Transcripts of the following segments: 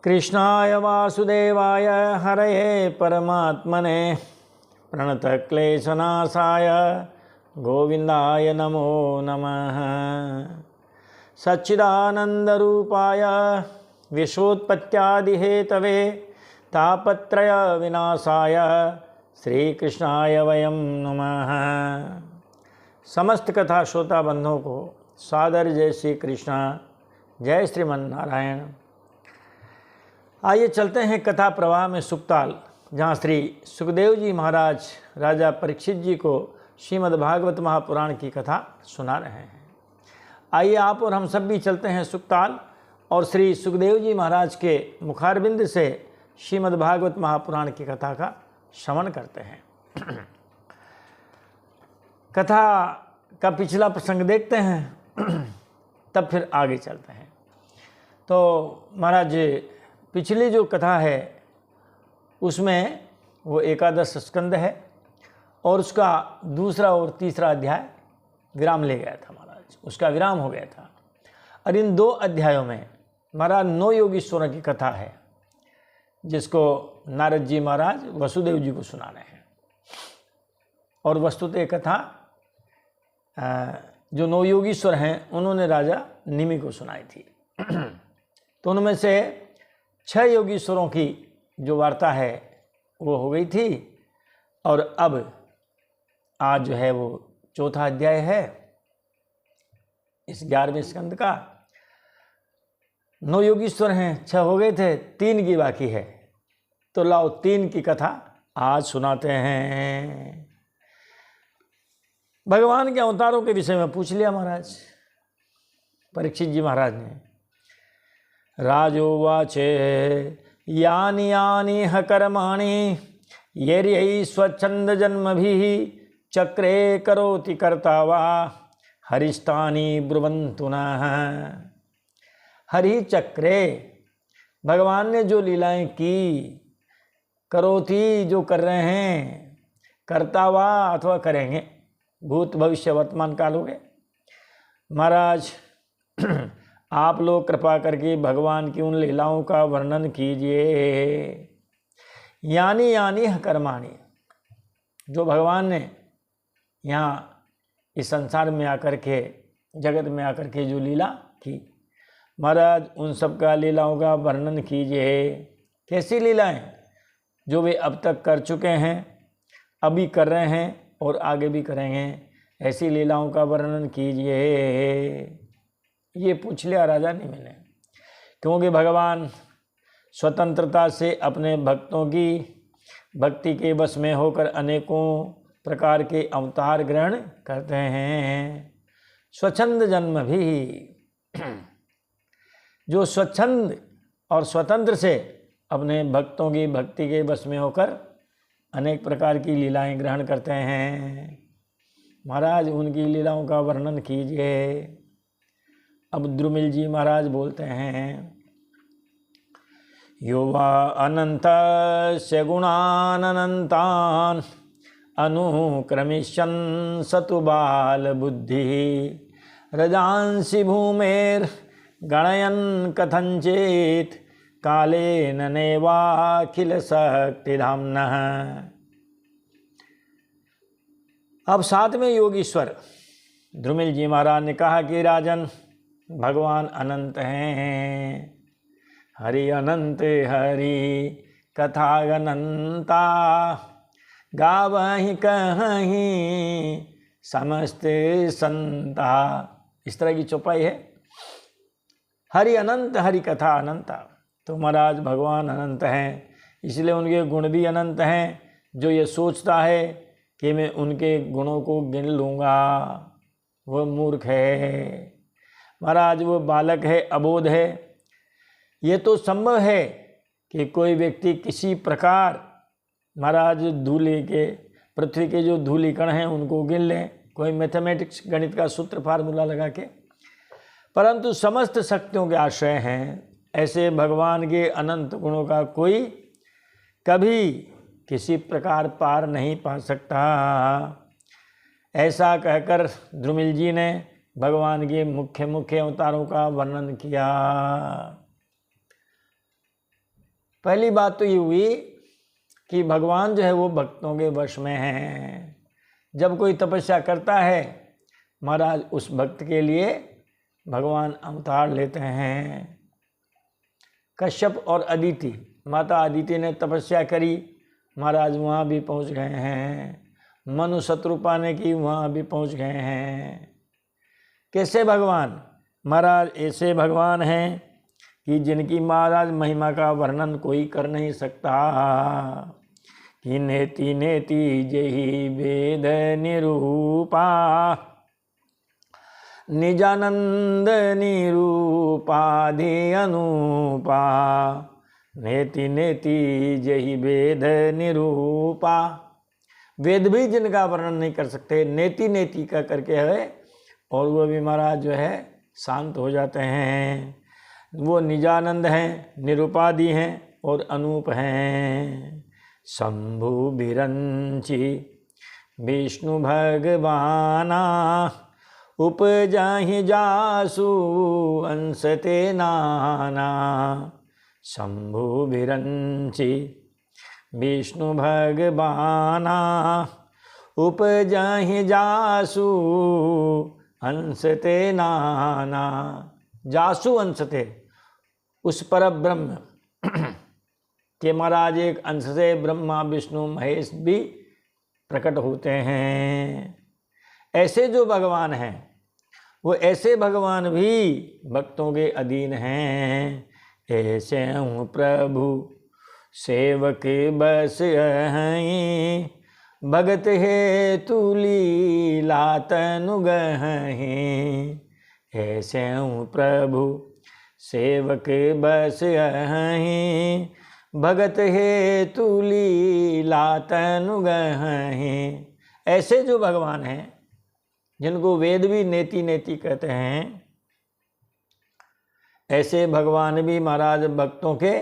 कृष्णाय वासुदेवाय हरये परमात्मने प्रणतक्लेशनाशाय गोविंदाय नमो नमः। सच्चिदानन्दरूपाय विश्वोत्पत्त्यादिहेतवे तापत्रय विनाशाय श्रीकृष्णाय वयं नमः। समस्त कथा श्रोता बंधुओं को सादर जय श्री कृष्ण, जय श्रीमन नारायण। आइए चलते हैं कथा प्रवाह में सुकताल, जहाँ श्री सुखदेव जी महाराज राजा परीक्षित जी को श्रीमद् भागवत महापुराण की कथा सुना रहे हैं। आइए आप और हम सब भी चलते हैं सुकताल और श्री सुखदेव जी महाराज के मुखारबिंद से श्रीमद् भागवत महापुराण की कथा का श्रवण करते हैं। कथा का पिछला प्रसंग देखते हैं, तब फिर आगे चलते हैं। तो महाराज पिछली जो कथा है उसमें वो एकादश स्कंद है और उसका दूसरा और तीसरा अध्याय विराम ले गया था महाराज, उसका विराम हो गया था। और इन दो अध्यायों में महाराज 9 योगीश्वरों की कथा है, जिसको नारद जी महाराज वसुदेव जी को सुना रहे हैं। और वस्तुतः कथा जो 9 योगीश्वर हैं उन्होंने राजा निमि को सुनाई थी। तो उनमें से 6 योगीश्वरों की जो वार्ता है वो हो गई थी और अब आज जो है वो चौथा अध्याय है इस 11वें स्कंद का। 9 योगीश्वर हैं, 6 हो गए थे, 3 की बाकी है। तो लाओ 3 की कथा आज सुनाते हैं। भगवान के अवतारों के विषय में पूछ लिया महाराज परीक्षित जी महाराज ने। राजोवाचे यानि यानि ह कर्माणि येर्यै स्वच्छंद जन्मभिः चक्रे करोति कर्ता वा हरिष्ठानि ब्रुवन्तु नः। हरि चक्रे भगवान ने जो लीलाएं की, करोति जो कर रहे हैं, कर्ता वा अथवा करेंगे, भूत भविष्य वर्तमान काल हो गए। महाराज आप लोग कृपा करके भगवान की उन लीलाओं का वर्णन कीजिए। यानी यानी कर्माणी, जो भगवान ने यहाँ इस संसार में आकर के, जगत में आकर के जो लीला की, महाराज उन सब का लीलाओं का वर्णन कीजिए। कैसी लीलाएं? जो वे अब तक कर चुके हैं, अभी कर रहे हैं और आगे भी करेंगे, ऐसी लीलाओं का वर्णन कीजिए। ये पूछ लिया राजा ने मैंने, क्योंकि भगवान स्वतंत्रता से अपने भक्तों की भक्ति के वश में होकर अनेकों प्रकार के अवतार ग्रहण करते हैं। स्वच्छंद जन्म भी, जो स्वच्छंद और स्वतंत्र से अपने भक्तों की भक्ति के वश में होकर अनेक प्रकार की लीलाएं ग्रहण करते हैं। महाराज उनकी लीलाओं का वर्णन कीजिए। अब द्रुमिल जी महाराज बोलते हैं, यो वा अनंतस्य गुणानंतान् अनुक्रमिष्यन् सतु बाल बुद्धि रजांसि भूमेर गणयन् कथंचित् कालेन नैवाखिल शक्तिधाम्नः। अब 7वें योगीश्वर द्रुमिल जी महाराज ने कहा कि राजन, भगवान अनंत हैं, हरि अनंत हरि कथा अनंता गावहि कहीं समस्त संता। इस तरह की चौपाई है। हरि अनंत हरि कथा अनंता। तो महाराज भगवान अनंत हैं, इसलिए उनके गुण भी अनंत हैं। जो ये सोचता है कि मैं उनके गुणों को गिन लूँगा, वह मूर्ख है महाराज, वो बालक है, अबोध है। ये तो संभव है कि कोई व्यक्ति किसी प्रकार महाराज धूलि के, पृथ्वी के जो धूलि कण हैं उनको गिन लें, कोई मैथमेटिक्स गणित का सूत्र फार्मूला लगा के, परंतु समस्त शक्तियों के आश्रय हैं। ऐसे भगवान के अनंत गुणों का कोई कभी किसी प्रकार पार नहीं पा सकता। ऐसा कहकर द्रुमिल जी ने भगवान के मुख्य मुख्य अवतारों का वर्णन किया। पहली बात तो ये हुई कि भगवान जो है वो भक्तों के वश में हैं। जब कोई तपस्या करता है महाराज उस भक्त के लिए भगवान अवतार लेते हैं। कश्यप और अदिति, माता अदिति ने तपस्या करी, महाराज वहाँ भी पहुँच गए हैं। मनु शत्रुपा ने की, वहाँ भी पहुँच गए हैं। कैसे भगवान? महाराज ऐसे भगवान हैं कि जिनकी महाराज महिमा का वर्णन कोई कर नहीं सकता। कि नेति नेति जहि वेद निरूपा, निजानंद निरूपाधि अनूपा। नेति नेति जहि वेद निरूपा, वेद भी जिनका वर्णन नहीं कर सकते, नेति नेति का करके है, और वो भी महाराज जो है शांत हो जाते हैं। वो निजानंद हैं, निरुपाधि हैं और अनूप हैं। शंभु बिरंची विष्णु भगवाना, उपजाहि जासु अंशते नाना। शंभु बिरंची विष्णु भगवाना, उपजाहि जासु अंशते नाना। जासु अंशते, उस पर ब्रह्म के महाराज एक अंश से ब्रह्मा विष्णु महेश भी प्रकट होते हैं। ऐसे जो भगवान हैं वो ऐसे भगवान भी भक्तों के अधीन हैं। ऐसे हूँ प्रभु सेवक बस हैं, भगत है तू लीला तनु गहीं। ऐसे हूँ प्रभु सेवक बस हैं, भगत है तू लीला तनु गहीं। ऐसे जो भगवान हैं जिनको वेद भी नेति नेति कहते हैं, ऐसे भगवान भी महाराज भक्तों के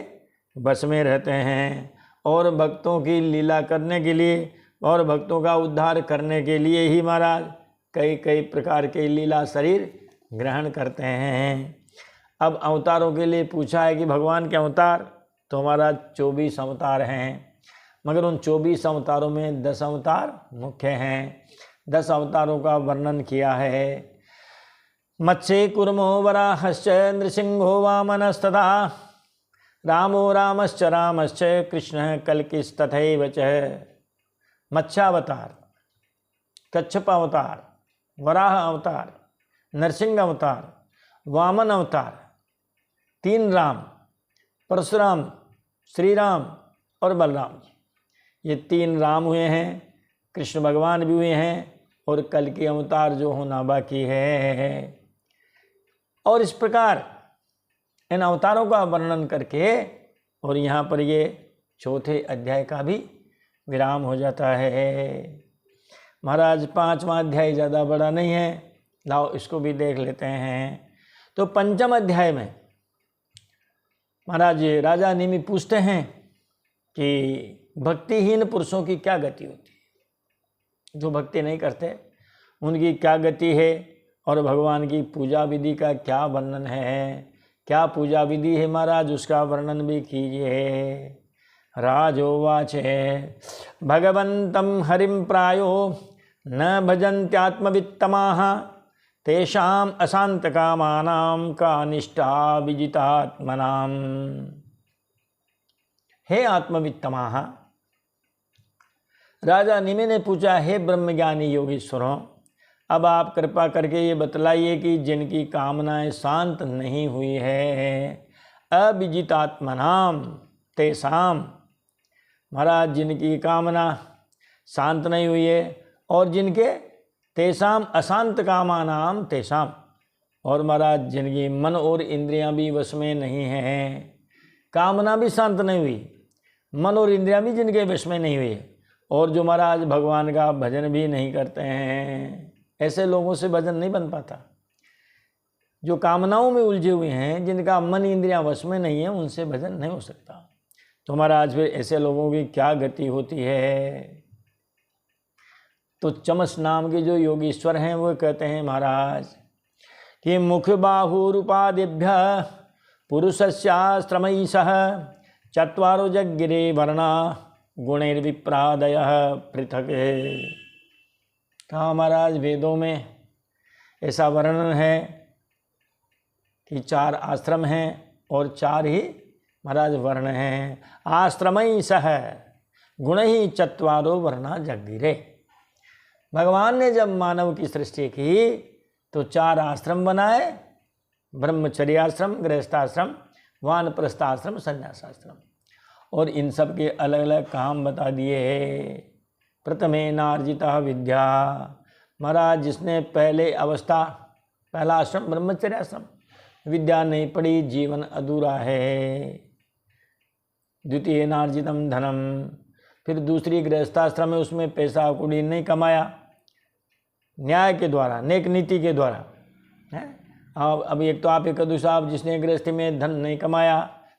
बस में रहते हैं और भक्तों की लीला करने के लिए और भक्तों का उद्धार करने के लिए ही महाराज कई कई प्रकार के लीला शरीर ग्रहण करते हैं। अब अवतारों के लिए पूछा है कि भगवान के अवतार, तो महाराज 24 अवतार हैं, मगर उन 24 अवतारों में 10 अवतार मुख्य हैं। 10 अवतारों का वर्णन किया है। मत्स्य कुर्मो वराहश्च नृसिंहो वामनस्तथा, रामो रामश्च रामश्च कृष्ण कल्किस्तथैव च। मत्स्यावतार, कच्छप अवतार, वराह अवतार, नरसिंह अवतार, वामन अवतार, 3 राम, परशुराम, श्री राम और बलराम। ये 3 राम हुए हैं, कृष्ण भगवान भी हुए हैं और कल की अवतार जो होना बाकी है। और इस प्रकार इन अवतारों का वर्णन करके और यहाँ पर ये 4थे अध्याय का भी विराम हो जाता है। महाराज 5वां अध्याय ज़्यादा बड़ा नहीं है, लाओ इसको भी देख लेते हैं। तो 5वें अध्याय में महाराज राजा निमि पूछते हैं कि भक्तिहीन पुरुषों की क्या गति होती है, जो भक्ति नहीं करते उनकी क्या गति है, और भगवान की पूजा विधि का क्या वर्णन है। क्या पूजा विधि है महाराज, उसका वर्णन भी कीजिए। राजोवाच भगवन्तं हरिं प्रायो न भजन्त्यात्मवित्तमाः, तेषाम् अशान्तकामानां का निष्ठा विजितात्मनां। हे आत्मवित्तमाः, राजा निमि ने पूछा, हे ब्रह्मज्ञानी योगीश्वरों, अब आप कृपा करके ये बतलाइए कि जिनकी कामनाएं शांत नहीं हुई है, अविजितात्मनाम तेषाम, महाराज जिनकी कामना शांत नहीं हुई है और जिनके तेषाम अशांत कामानाम तेषाम, और महाराज जिनकी मन और इंद्रियां भी वश में नहीं हैं, कामना भी शांत नहीं हुई, मन और इंद्रियां भी जिनके वश में नहीं हुई, और जो महाराज भगवान का भजन भी नहीं करते हैं, ऐसे लोगों से भजन नहीं बन पाता। जो कामनाओं में उलझे हुए हैं, जिनका मन इंद्रियां वश में नहीं है, उनसे भजन नहीं हो सकता। तो महाराज फिर ऐसे लोगों की क्या गति होती है। तो चमस नाम के जो योगीश्वर हैं वो कहते हैं महाराज कि मुख बाहुरूपादिभ्य पुरुषस्याश्रमैषः चत्वारो जग्गिरे वर्णा गुणैर्विप्रादयः पृथक। कहा महाराज वेदों में ऐसा वर्णन है कि 4 आश्रम हैं और 4 ही महाराज वर्ण हैं। आश्रमई सह गुण ही चत्वारो वर्णा जग्गिरे। भगवान ने जब मानव की सृष्टि की तो 4 आश्रम बनाए, ब्रह्मचर्याश्रम, गृहस्थाश्रम, वानप्रस्थाश्रम, संन्यासाश्रम, और इन सब के अलग अलग काम बता दिए हैं। प्रथमे नार्जिता विद्या, महाराज जिसने पहला आश्रम ब्रह्मचर्याश्रम, विद्या नहीं पढ़ी, जीवन अधूरा है। द्वितीय नार्जितम धनम, फिर दूसरी गृहस्थाश्रम है, उसमें पैसा कौड़ी नहीं कमाया, न्याय के द्वारा, नेक नीति के द्वारा है। अब एक तो आप कदू साहब जिसने गृहस्थी में धन नहीं कमाया,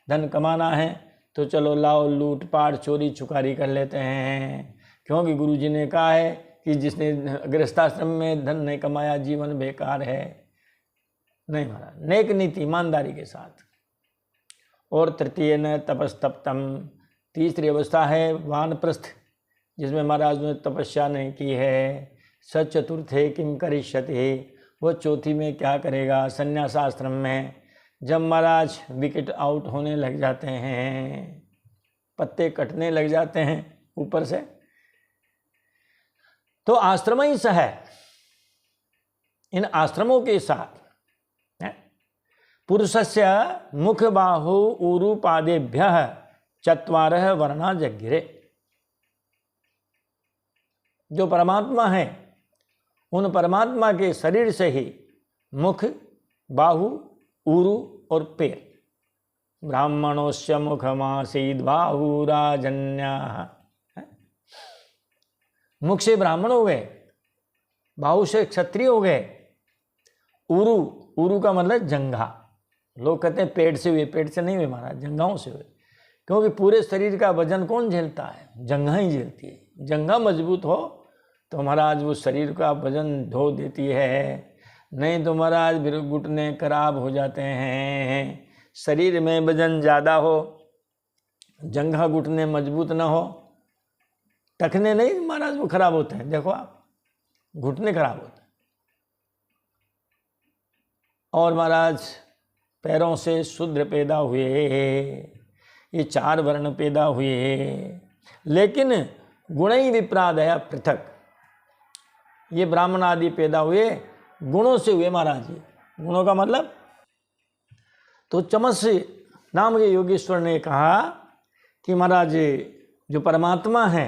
धन कमाना है तो चलो लाओ लूट पाट चोरी चुकारी कर लेते हैं, क्योंकि गुरुजी ने कहा है कि जिसने गृहस्थाश्रम में धन नहीं कमाया जीवन बेकार है। नहीं महाराज, नेक नीति ईमानदारी के साथ। और तृतीय न तपस्तप्तम, तीसरी अवस्था है वानप्रस्थ, जिसमें महाराज ने तपस्या नहीं की है। सचतुर्थे किम करिष्यति, वो चौथी में क्या करेगा। संन्यासाश्रम में जब महाराज विकेट आउट होने लग जाते हैं, पत्ते कटने लग जाते हैं ऊपर से, तो आश्रम ही सह, इन आश्रमों के साथ पुरुषस्य मुख बाहु ऊरु पादेभ्यः चत्वारः वर्णा जग्गिरे। जो परमात्मा है उन परमात्मा के शरीर से ही मुख, बाहु, ऊरु और पैर, ब्राह्मणोस्य मुखमासीद बाहुराजन्याः, मुख से ब्राह्मण हो गए, बाहु से क्षत्रिय हो गए, ऊरु का मतलब जंघा। लोग कहते हैं पेट से हुए, पेट से नहीं हुए महाराज, जंघाओं से हुए, क्योंकि पूरे शरीर का वजन कौन झेलता है, जंघा ही झेलती है। जंघा मजबूत हो तो महाराज वो शरीर का वजन ढो देती है, नहीं तो महाराज घुटने खराब हो जाते हैं। शरीर में वजन ज़्यादा हो, जंघा घुटने मजबूत ना हो, टखने नहीं महाराज वो खराब होते हैं। देखो आप, घुटने खराब होते हैं। और महाराज पैरों से शूद्र पैदा हुए, ये 4 वर्ण पैदा हुए, लेकिन गुण ही विप्रादया पृथक। ये ब्राह्मण आदि पैदा हुए गुणों से हुए महाराज। ये गुणों का मतलब, तो चमस नाम के योगेश्वर ने कहा कि महाराज जो परमात्मा है,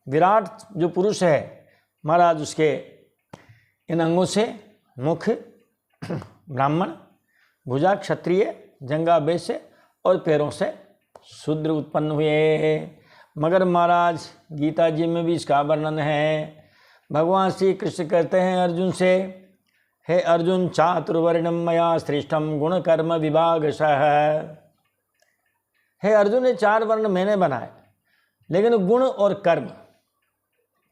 विराट जो पुरुष है महाराज, उसके इन अंगों से मुख ब्राह्मण, भुजा क्षत्रिय, जंघा वैश्य और पैरों से शूद्र उत्पन्न हुए। मगर महाराज गीता जी में भी इसका वर्णन है। भगवान श्री कृष्ण कहते हैं अर्जुन से, हे अर्जुन चातुर्वर्णम मया श्रेष्ठम गुण कर्म विभागशः। हे अर्जुन, ये 4 वर्ण मैंने बनाए, लेकिन गुण और कर्म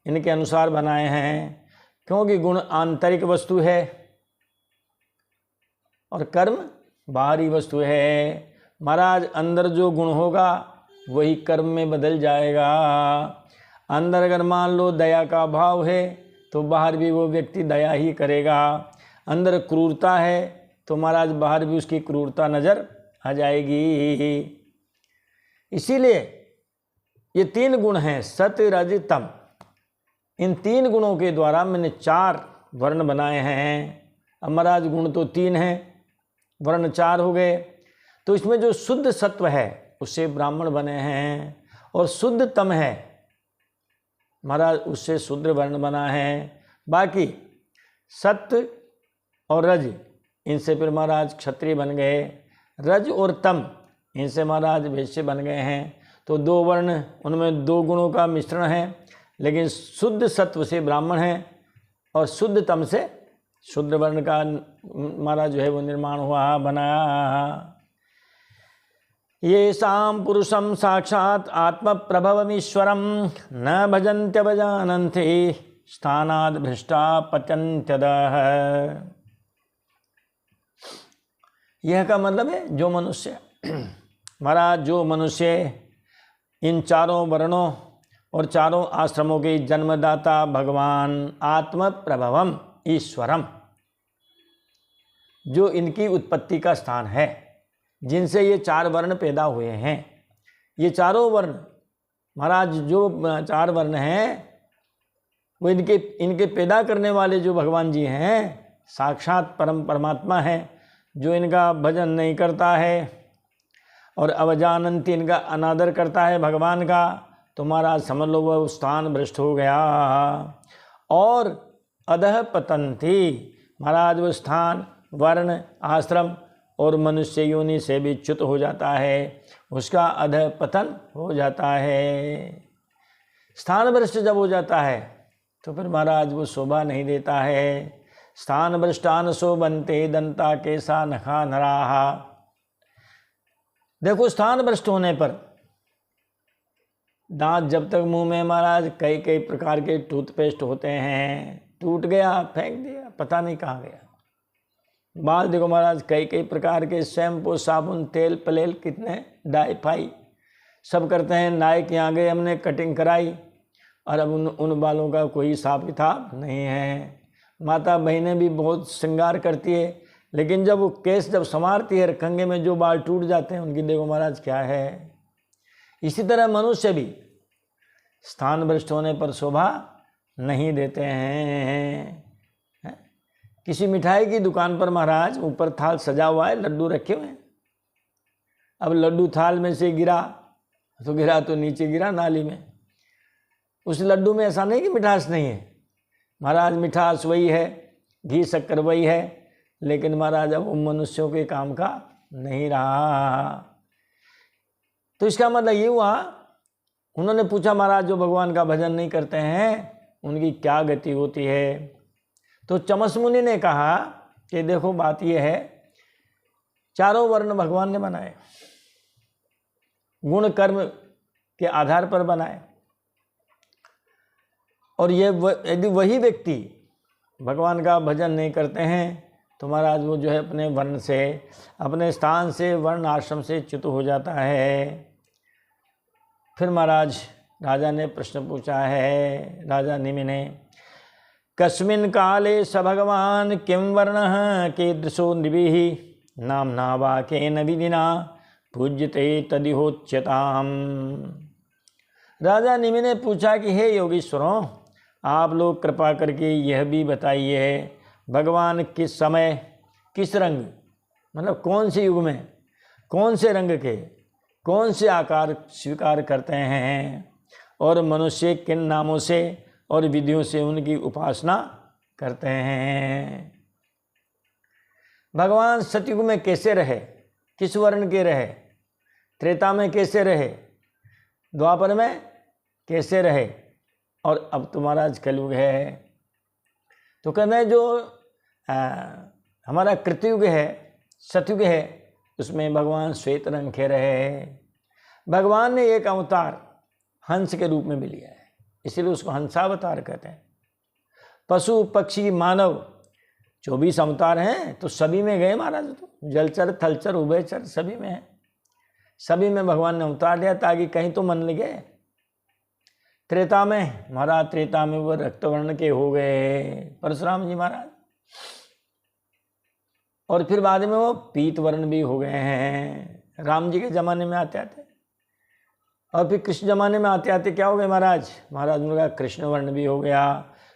इनके अनुसार बनाए हैं, क्योंकि गुण आंतरिक वस्तु है और कर्म बाहरी वस्तु है। महाराज अंदर जो गुण होगा वही कर्म में बदल जाएगा। अंदर अगर मान लो दया का भाव है तो बाहर भी वो व्यक्ति दया ही करेगा। अंदर क्रूरता है तो महाराज बाहर भी उसकी क्रूरता नजर आ जाएगी। इसीलिए ये 3 गुण हैं, सत्य रज तम। इन 3 गुणों के द्वारा मैंने 4 वर्ण बनाए हैं। अब महाराज गुण तो 3 हैं, वर्ण 4 हो गए, तो इसमें जो शुद्ध सत्व है उससे ब्राह्मण बने हैं, और शुद्ध तम है महाराज उससे शूद्र वर्ण बना है। बाकी सत्य और रज, इनसे फिर महाराज क्षत्रिय बन गए। रज और तम, इनसे महाराज वैश्य बन गए हैं। तो 2 वर्ण, उनमें 2 गुणों का मिश्रण है, लेकिन शुद्ध सत्व से ब्राह्मण है और शुद्ध तम से शूद्र वर्ण का महाराज जो है वो निर्माण हुआ, बनाया। ये शाम पुरुषम साक्षात आत्म प्रभवमीश्वरम न भजन्त्य भजानन्ति स्थानाद भ्रष्टा पतन्त्यदः। यह का मतलब है जो मनुष्य महाराज जो मनुष्य इन चारों वर्णों और चारों आश्रमों के जन्मदाता भगवान आत्म प्रभवम ईश्वरम, जो इनकी उत्पत्ति का स्थान है, जिनसे ये चार वर्ण पैदा हुए हैं, ये चारों वर्ण महाराज जो चार वर्ण हैं वो इनके पैदा करने वाले जो भगवान जी हैं साक्षात परमात्मा हैं। जो इनका भजन नहीं करता है और अवजानंती इनका अनादर करता है भगवान का, तो महाराज समझ लो वह स्थान भ्रष्ट हो गया। और अधः पतंती, महाराज वो स्थान वर्ण आश्रम और मनुष्य योनि से भी च्युत हो जाता है, उसका अधः पतन हो जाता है। स्थान भ्रष्ट जब हो जाता है तो फिर महाराज वो शोभा नहीं देता है। स्थान भ्रष्टान शोभन्ते दंता केसा नखा नराहा। देखो स्थान भ्रष्ट होने पर दांत जब तक मुंह में महाराज कई कई प्रकार के टूथपेस्ट होते हैं, टूट गया फेंक दिया, पता नहीं कहाँ गया। बाल देखो महाराज कई कई प्रकार के शैम्पू साबुन तेल पलेल कितने डाई फाई सब करते हैं। नाई के यहाँ गए हमने कटिंग कराई और अब उन बालों का कोई हिसाब किताब नहीं है। माता बहनें भी बहुत श्रृंगार करती है, लेकिन जब वो केस जब संवारती है कंगे में जो बाल टूट जाते हैं उनकी देखो महाराज क्या है। इसी तरह मनुष्य भी स्थान भ्रष्ट होने पर शोभा नहीं देते हैं। किसी मिठाई की दुकान पर महाराज ऊपर थाल सजा हुआ है, लड्डू रखे हुए हैं। अब लड्डू थाल में से गिरा तो नीचे गिरा नाली में। उस लड्डू में ऐसा नहीं कि मिठास नहीं है, महाराज मिठास वही है, घी शक्कर वही है, लेकिन महाराज अब उन मनुष्यों के काम का नहीं रहा। तो इसका मतलब ये हुआ, उन्होंने पूछा महाराज जो भगवान का भजन नहीं करते हैं उनकी क्या गति होती है। तो चमस मुनि ने कहा कि देखो बात ये है, चारों वर्ण भगवान ने बनाए, गुण कर्म के आधार पर बनाए, और ये यदि वही व्यक्ति भगवान का भजन नहीं करते हैं तो महाराज वो जो है अपने वर्ण से अपने स्थान से वर्ण आश्रम से च्युत हो जाता है। फिर महाराज राजा ने प्रश्न पूछा है, राजा निमि ने, कस्मिन् काले स भगवान किं वर्णः कीदृशो नृभिः नाम्ना वा केन विधिना पूज्यते तदिहोच्यताम्। राजा निमि ने पूछा कि हे योगीश्वरों, आप लोग कृपा करके यह भी बताइए भगवान किस समय किस रंग, मतलब कौन से युग में कौन से रंग के कौन से आकार स्वीकार करते हैं, और मनुष्य किन नामों से और विधियों से उनकी उपासना करते हैं। भगवान सतयुग में कैसे रहे, किस वर्ण के रहे, त्रेता में कैसे रहे, द्वापर में कैसे रहे, और अब तो महाराज कलयुग है। तो कहते हैं जो हमारा कृतयुग है सतयुग है उसमें भगवान श्वेत रंग के रहे। भगवान ने एक अवतार हंस के रूप में भी लिया है, इसीलिए उसको हंसावतार कहते हैं। पशु पक्षी मानव 24 अवतार हैं, तो सभी में गए महाराज, तो जलचर थलचर उभयचर सभी में है, सभी में भगवान ने अवतार लिया ताकि कहीं तो मन लगे। त्रेता में महाराज, त्रेता में वो रक्तवर्ण के हो गए परशुराम जी महाराज, और फिर बाद में वो पीत वर्ण भी हो गए हैं राम जी के ज़माने में आते आते, और फिर कृष्ण ज़माने में आते आते क्या हो गए महाराज, महाराज उनका कृष्ण वर्ण भी हो गया।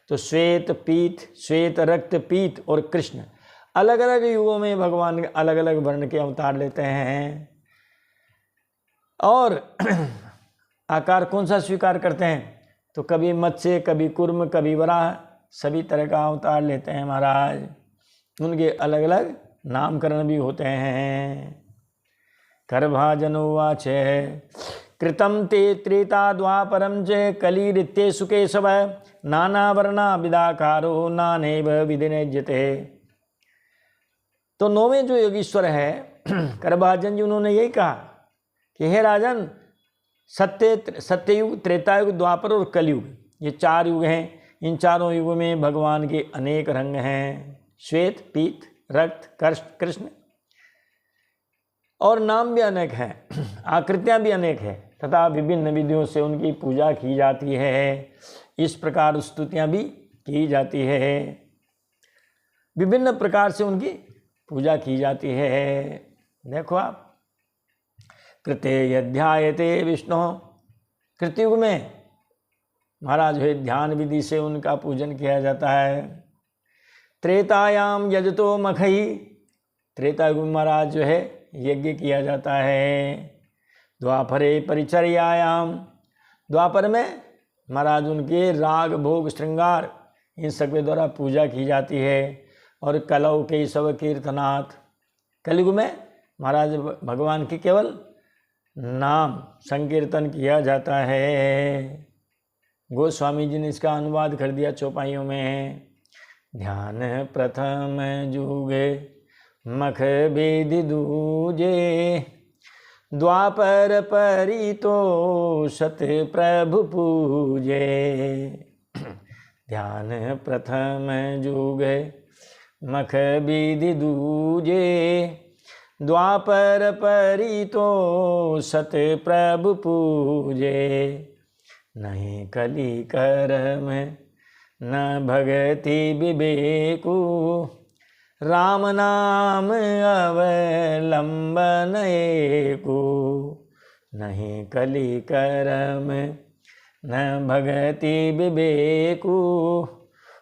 तो श्वेत पीत, श्वेत रक्त पीत और कृष्ण, अलग अलग युगों में भगवान अलग अलग वर्ण के अवतार लेते हैं, और आकार कौन सा स्वीकार करते हैं, तो कभी मत्स्य, कभी कुर्म, कभी वराह, सभी तरह का अवतार लेते हैं महाराज। उनके अलग अलग नामकरण भी होते हैं। करभाजनोवाच कृतं ते त्रेता द्वापरं च कलिरित्येषु केशव नानावर्णा विदाकारो नानेव विधिनेज्यते। तो नौवें जो योगीश्वर है करभाजन जी, उन्होंने यही कहा कि हे राजन, सत्ययुग, त्रेतायुग, द्वापर और कलयुग, ये 4 युग हैं। इन चारों युगों में भगवान के अनेक रंग हैं, श्वेत पीत रक्त कृष्ण। और नाम भी अनेक हैं, आकृतियाँ भी अनेक हैं, तथा विभिन्न विधियों से उनकी पूजा की जाती है। इस प्रकार स्तुतियाँ भी की जाती है, विभिन्न प्रकार से उनकी पूजा की जाती है। देखो आप, कृते यध्यायते विष्णु, कृतयुग में महाराज है ध्यान विधि से उनका पूजन किया जाता है। त्रेतायाम यजतो मखई, त्रेता युग में महाराज जो है यज्ञ किया जाता है। द्वापरे परिचर्यायाम, द्वापर में महाराज उनके राग भोग श्रृंगार इन सब के द्वारा पूजा की जाती है। और कलौ के सब कीर्तनाथ, कलयुग में महाराज भगवान की केवल नाम संकीर्तन किया जाता है। गोस्वामी जी ने इसका अनुवाद कर दिया चौपाइयों में। ध्यान प्रथम जुगे मख बेदि दूजे, द्वापर परितोषत प्रभु पूजे। ध्यान प्रथम जुगे मख बेदि दूजे, द्वापर परितोषत प्रभु पूजे। नहीं कली करम न भगति विवेकु, राम नाम अवलंबन एकु। नहीं कली करम न भगति विवेकु,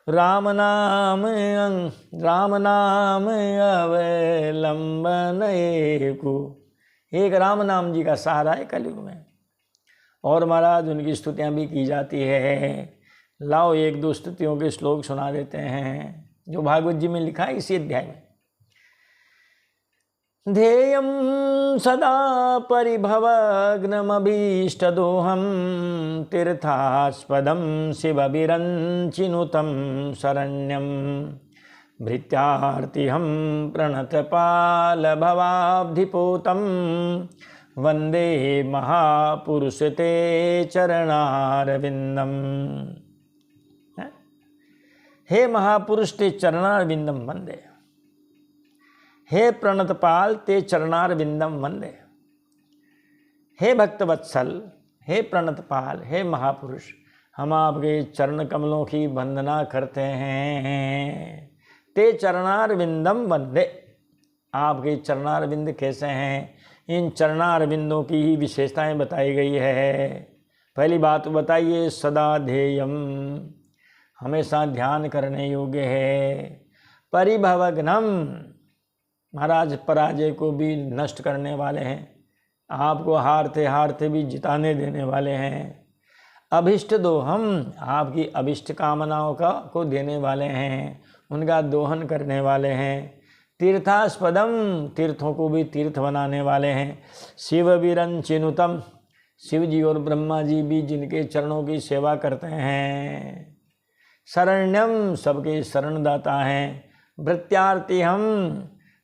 राम नाम अवलंबन एकु। एक राम नाम जी का सहारा है कलयुग में। और महाराज उनकी स्तुतियाँ भी की जाती है। लाओ एक दो स्तुतियों के श्लोक सुना देते हैं जो भागवत जी में लिखा है इसी अध्याय में। ध्येयं सदा परिभवग्नमभीष्टदोहं, तीर्थास्पदं शिवविरञ्चिनुतं शरण्यं। भृत्यार्तिहं प्रणतपालभवाब्धिपोतं, वंदे महापुरुष ते चरणारविंदम। हे महापुरुष ते चरणारविंदम वंदे, हे प्रणतपाल ते चरणारविंदम वंदे। हे भक्तवत्सल, हे प्रणतपाल, हे महापुरुष, हम आपके चरण कमलों की वंदना करते हैं। ते चरणारविंदम वंदे, आपके चरणारविंद कैसे हैं, इन चरणारविंदों की ही विशेषताएं बताई गई है। पहली बात बताइए, सदा ध्येयम, हमेशा ध्यान करने योग्य है। परिभवग्नम, महाराज पराजय को भी नष्ट करने वाले हैं, आपको हारते हारते भी जिताने देने वाले हैं। अभिष्ट दोहम, आपकी अभिष्ट कामनाओं को देने वाले हैं, उनका दोहन करने वाले हैं। तीर्थास्पदम, तीर्थों को भी तीर्थ बनाने वाले हैं। शिव विरंचिनुतम, शिव जी और ब्रह्मा जी भी जिनके चरणों की सेवा करते हैं। शरण्यम, सबके शरणदाता हैं। भृत्यार्ति हम,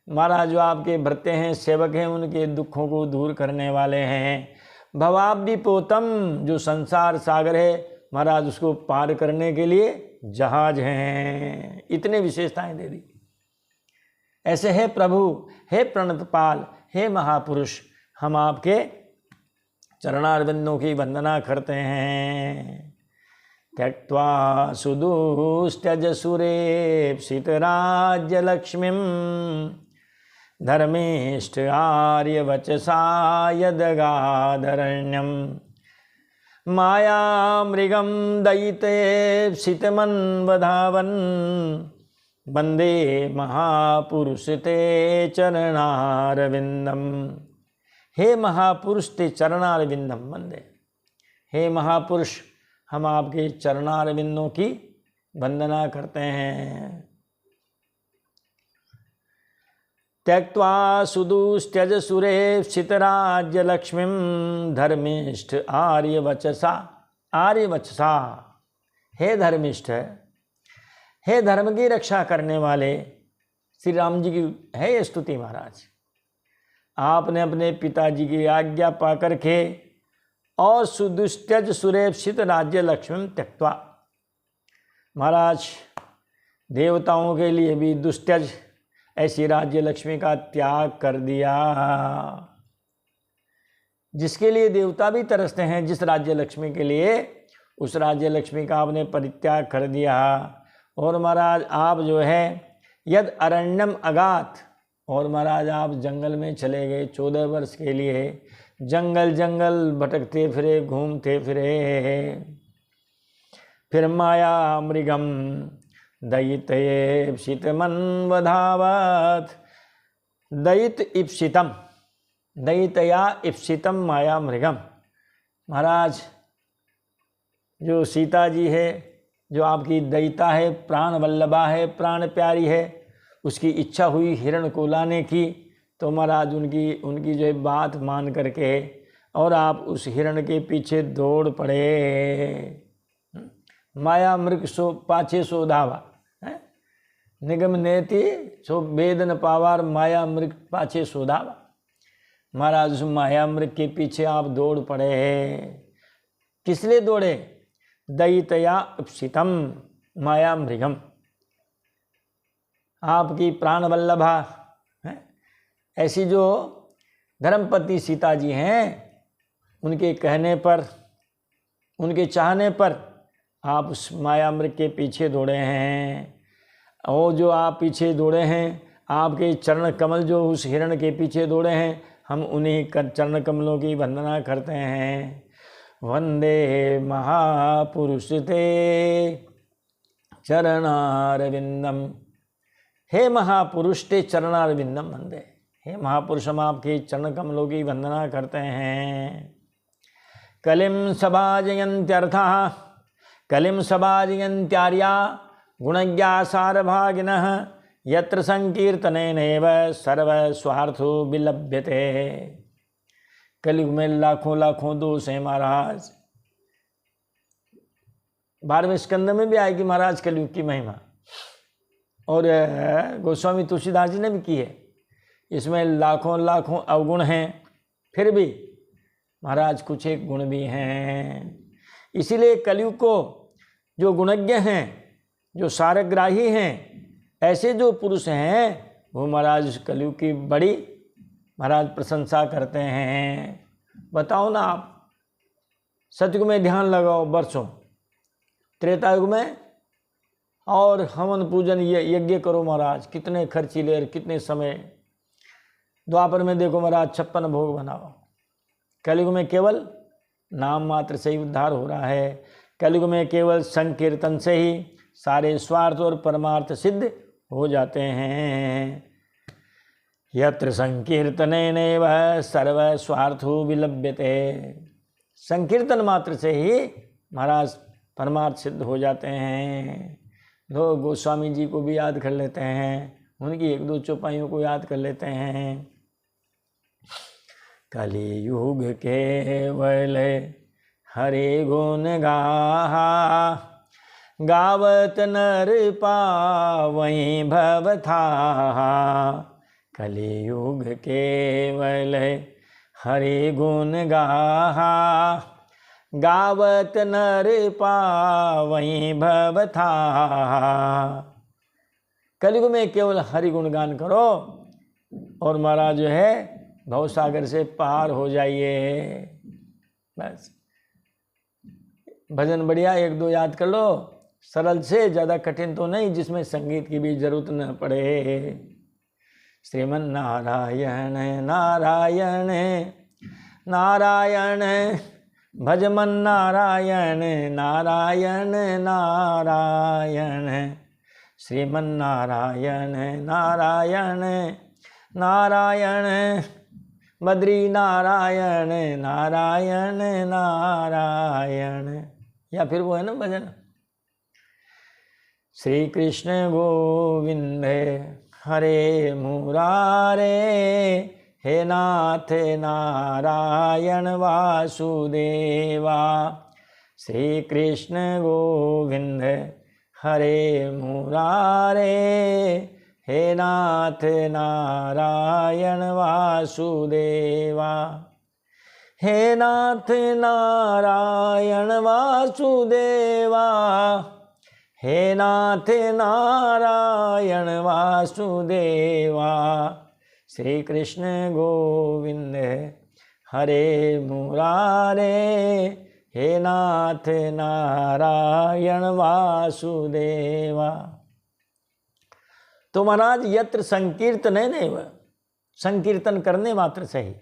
महाराज जो आपके भृत्य हैं, सेवक हैं, उनके दुखों को दूर करने वाले हैं। भवाब्धि पोतम, जो संसार सागर है महाराज उसको पार करने के लिए जहाज हैं। इतने विशेषताएं दे दी। ऐसे है प्रभु, हे प्रणतपाल, हे महापुरुष, हम आपके चरणारविंदों की वंदना करते हैं। त्यक्त्वा सुदुस्त्यज सुरेप्सित राज्य लक्ष्मीं, धर्मिष्ठ आर्य वचसा यदगाधरण्यम। माया मृगम दयितेप्सितमन्वधावन्, वंदे महापुरुष ते चरणारविंदम। हे महापुरुष ते चरणारविंदम वंदे, हे महापुरुष, हम आपके चरणारविंदों की वंदना करते हैं। त्यक्त्वा सुदुस्त्यज सुरेप्सित राज्य लक्ष्मीं, धर्मिष्ठ आर्यवचसा, आर्यवचसा, हे धर्मिष्ठ, हे धर्म की रक्षा करने वाले श्री राम जी की है ये स्तुति। महाराज आपने अपने पिताजी की आज्ञा पा करके और सुदुस्त्यज सुरेप्सित राज्य लक्ष्मी त्यक्त्वा, महाराज देवताओं के लिए भी दुस्त्यज ऐसी राज्य लक्ष्मी का त्याग कर दिया। जिसके लिए देवता भी तरसते हैं, जिस राज्य लक्ष्मी के लिए, उस राज्य लक्ष्मी का आपने परित्याग कर दिया। और महाराज आप जो है यद अरण्यम अगात, और महाराज आप जंगल में चले गए 14 वर्ष के लिए, जंगल जंगल भटकते फिरे, घूमते फिरे। फिर माया मृगम दयित ईप्सितमन्वधावत, दयित ईप्सितम, दयितया ईप्सितम माया मृगम। महाराज जो सीता जी है, जो आपकी दयिता है, प्राण वल्लभा है, प्राण प्यारी है, उसकी इच्छा हुई हिरण को लाने की, तो महाराज उनकी जो है बात मान करके और आप उस हिरण के पीछे दौड़ पड़े। माया मृग सो पाछे सो धावा, निगम नेति सो वेदन पावार, माया मृग पाछे सो धावा। महाराज उस माया मृग के पीछे आप दौड़ पड़े। किस लिए दौड़े? दयितया ईप्सितम माया मृगम, आपकी प्राण वल्लभा ऐसी जो धर्मपति सीता जी हैं, उनके कहने पर, उनके चाहने पर आप उस माया मृग के पीछे दौड़े हैं। और जो आप पीछे दौड़े हैं, आपके चरण कमल जो उस हिरण के पीछे दौड़े हैं, हम उन्हीं चरण कमलों की वंदना करते हैं। वंदे महापुरुष ते चरणारविंदम, हे महापुरुष ते चरणारविंदम वंदे, हे महापुरुष हम आपके चरण कमलों की वंदना करते हैं। कलिम सभाजयन्त्यर्थः, कलिम सभाजयन्त्यार्या गुणज्ञा सारभागिनः, यत्र संकीर्तनेनैव सर्व स्वार्थो विलभ्यते। कलयुग में लाखों लाखों दोष हैं महाराज। 12वें स्कंद में भी आएगी महाराज कलयुग की महिमा, और गोस्वामी तुलसीदास जी ने भी की है। इसमें लाखों लाखों अवगुण हैं, फिर भी महाराज कुछ एक गुण भी हैं। इसीलिए कलयुग को जो गुणज्ञ हैं, जो सारग्राही हैं, ऐसे जो पुरुष हैं, वो महाराज कलयुग की बड़ी महाराज प्रशंसा करते हैं। बताओ ना आप, सतयुग में ध्यान लगाओ वर्षों, त्रेता युग में और हवन पूजन यज्ञ करो महाराज, कितने खर्चीले और कितने समय। द्वापर में देखो महाराज 56 भोग बनाओ। कलयुग में केवल नाम मात्र से ही उद्धार हो रहा है। कलयुग में केवल संकीर्तन से ही सारे स्वार्थ और परमार्थ सिद्ध हो जाते हैं। यत्र संकीर्तनेनैव सर्व स्वार्थो विलभ्यते, संकीर्तन मात्र से ही महाराज परमार्थ सिद्ध हो जाते हैं। लोग गोस्वामी जी को भी याद कर लेते हैं, उनकी 1-2 चौपाइयों को याद कर लेते हैं। कलियुग केवल हरे गुण गाहा, गावत नर पावई भवथाहा। कलियुग केवल हरे गुण गाहा, गावत नर पावई भवथाहा। कलयुग में केवल हरि गुणगान करो और महाराज जो है भवसागर से पार हो जाइए। बस भजन बढ़िया 1-2 याद कर लो, सरल से, ज़्यादा कठिन तो नहीं, जिसमें संगीत की भी जरूरत न पड़े। श्रीमन नारायण नारायण नारायण, भजमन नारायण नारायण नारायण। श्रीमन नारायण नारायण नारायण, बद्री नारायण नारायण नारायण। या फिर वो है ना भजन, श्री कृष्ण गोविंद हरे मुरारे, हे नाथ नारायण वासुदेवा। श्री कृष्ण गोविंद हरे मुरारे, हे नाथ नारायण वासुदेवा। हे नाथ नारायण वासुदेवा, हे नाथ नारायण वासुदेवा। श्री कृष्ण गोविंद हरे मुरारे, हे नाथ नारायण वासुदेवा। तो महाराज यत्र संकीर्तन है नहीं, वह संकीर्तन करने मात्र से ही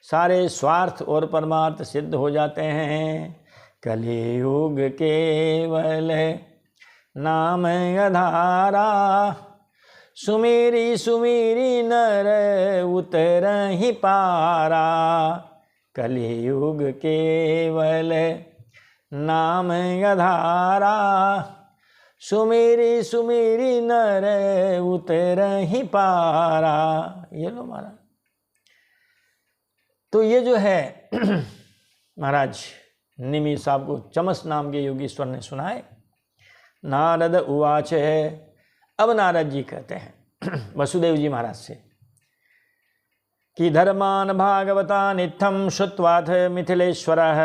सारे स्वार्थ और परमार्थ सिद्ध हो जाते हैं। कलियुग केवल नाम आधारा, सुमेरी सुमेरी नर उतरहि पारा। कलियुग केवल नाम आधारा, सुमेरी सुमेरी नर उतरहि पारा। ये लो महाराज। तो ये जो है महाराज निमि साहब को चमस नाम के योगीश्वर ने सुनाए। नारद उवाच है। अब नारद जी कहते हैं वसुदेव जी महाराज से कि धर्मान भागवता नित्यं श्रुत्वाथ मिथिलेश्वरः,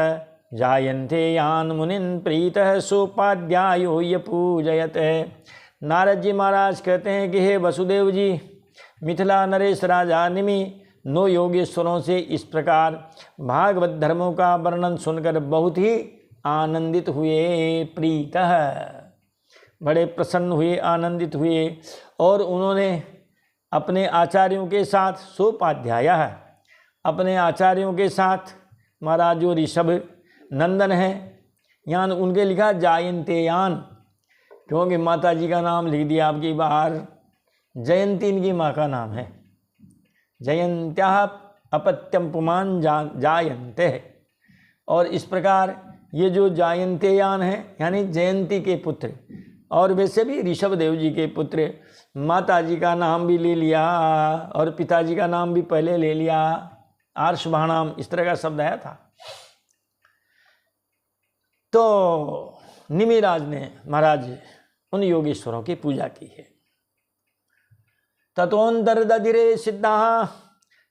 जायन्ते यान मुनिन् प्रीतः सोपाध्यायो य पूजयते। नारद जी महाराज कहते हैं कि हे वसुदेव जी, मिथिला नरेश राजा निमि 9 योगेश्वरों से इस प्रकार भागवत धर्मों का वर्णन सुनकर बहुत ही आनंदित हुए, प्रीतः बड़े प्रसन्न हुए, आनंदित हुए। और उन्होंने अपने आचार्यों के साथ सोपाध्याय, अपने आचार्यों के साथ महाराज जो ऋषभ नंदन है, यान उनके लिखा जायन्ते यान, क्योंकि माता जी का नाम लिख दिया आपकी बाहर। जयंती इनकी माँ का नाम है। जयंत्या अपत्यम पुमान जायन्ते। और इस प्रकार ये जो जायन्तेयान है यानी जयंती के पुत्र, और वैसे भी ऋषभ देव जी के पुत्र, माता जी का नाम भी ले लिया और पिताजी का नाम भी पहले ले लिया। आर्षभाणाम इस तरह का शब्द आया था। तो निमिराज ने महाराज उन योगेश्वरों की पूजा की है। ततोऽन्तर्दधिरे सिद्धाः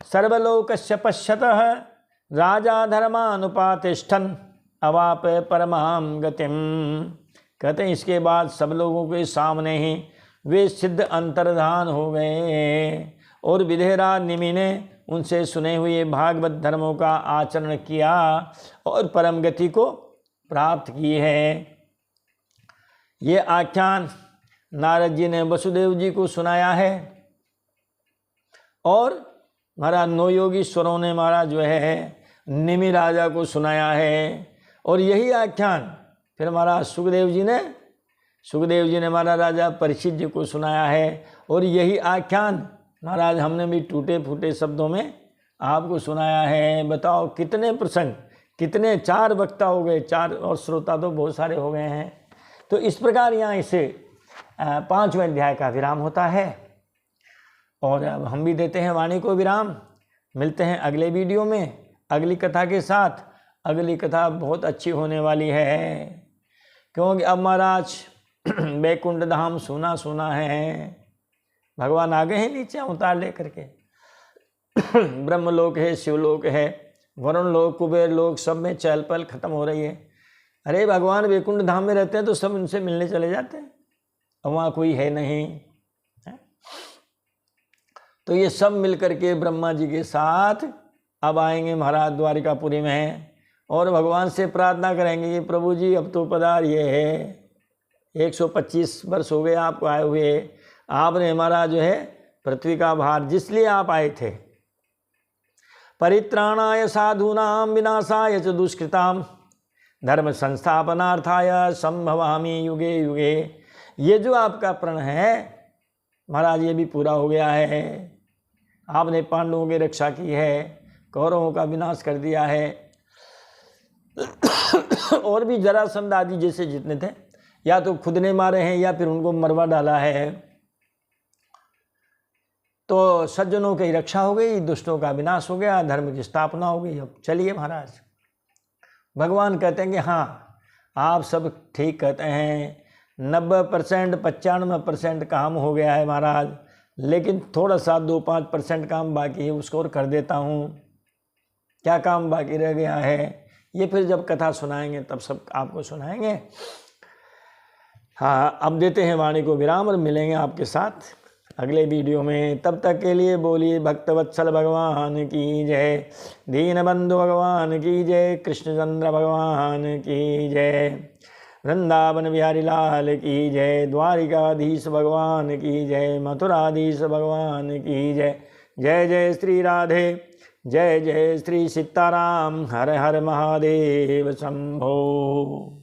सर्वलोकस्य पश्यतः, राजा धर्मानुपातिष्ठन् अवाप परमां गतिम। कहते हैं इसके बाद सब लोगों के सामने ही वे सिद्ध अंतर्धान हो गए और विदेहराज निमि ने उनसे सुने हुए भागवत धर्मों का आचरण किया और परम गति को प्राप्त की है। ये आख्यान नारद जी ने वसुदेव जी को सुनाया है और महाराज 9 योगीश्वरों ने महाराज जो है निमि राजा को सुनाया है। और यही आख्यान फिर महाराज सुखदेव जी ने महाराज राजा परीक्षित जी को सुनाया है। और यही आख्यान महाराज हमने भी टूटे फूटे शब्दों में आपको सुनाया है। बताओ कितने प्रसंग, कितने 4 वक्ता हो गए, 4 और श्रोता तो बहुत सारे हो गए हैं। तो इस प्रकार यहाँ इसे 5वें अध्याय का विराम होता है। और अब हम भी देते हैं वाणी को विराम। मिलते हैं अगले वीडियो में अगली कथा के साथ। अगली कथा बहुत अच्छी होने वाली है, क्योंकि अब महाराज बैकुंठ धाम सुना है। भगवान आ गए हैं नीचे अवतार लेकर के। ब्रह्मलोक है, शिवलोक है, वरुण लोक, कुबेर लोक, सब में चहल पहल खत्म हो रही है। अरे भगवान बैकुंठ धाम में रहते हैं तो सब उनसे मिलने चले जाते हैं, और वहाँ कोई है नहीं है? तो ये सब मिलकर के ब्रह्मा जी के साथ अब आएंगे महाराज द्वारिकापुरी में और भगवान से प्रार्थना करेंगे कि प्रभु जी अब तो पधारिए है। 125 वर्ष हो गए आपको आए हुए, आपने हमारा जो है पृथ्वी का भार, जिसलिए आप आए थे, परित्राणाय साधूनां विनाशाय च दुष्कृतां धर्म संस्थापनार्थाय संभवामि युगे युगे। ये जो आपका प्रण है महाराज ये भी पूरा हो गया है। आपने पांडवों की रक्षा की है, कौरवों का विनाश कर दिया है, और भी जरासंध आदि जैसे जितने थे या तो खुद ने मारे हैं या फिर उनको मरवा डाला है। तो सज्जनों की रक्षा हो गई, दुष्टों का विनाश हो गया, धर्म की स्थापना हो गई। अब चलिए महाराज, भगवान कहते हैं कि हाँ आप सब ठीक कहते हैं, 90% 95% काम हो गया है महाराज, लेकिन थोड़ा सा 2-5% काम बाकी है, उसको और कर देता हूँ। क्या काम बाकी रह गया है ये फिर जब कथा सुनाएंगे तब सब आपको सुनाएंगे। हाँ अब देते हैं वाणी को विराम और मिलेंगे आपके साथ अगले वीडियो में। तब तक के लिए बोलिए भक्तवत्सल भगवान की जय, दीनबंधु भगवान की जय, कृष्णचंद्र भगवान की जय, वृंदावन बिहारी लाल की जय, द्वारिकाधीश भगवान की जय, मथुराधीश भगवान की जय। जय जय श्री राधे, जय जय श्री सीताराम, हर हर महादेव शंभो।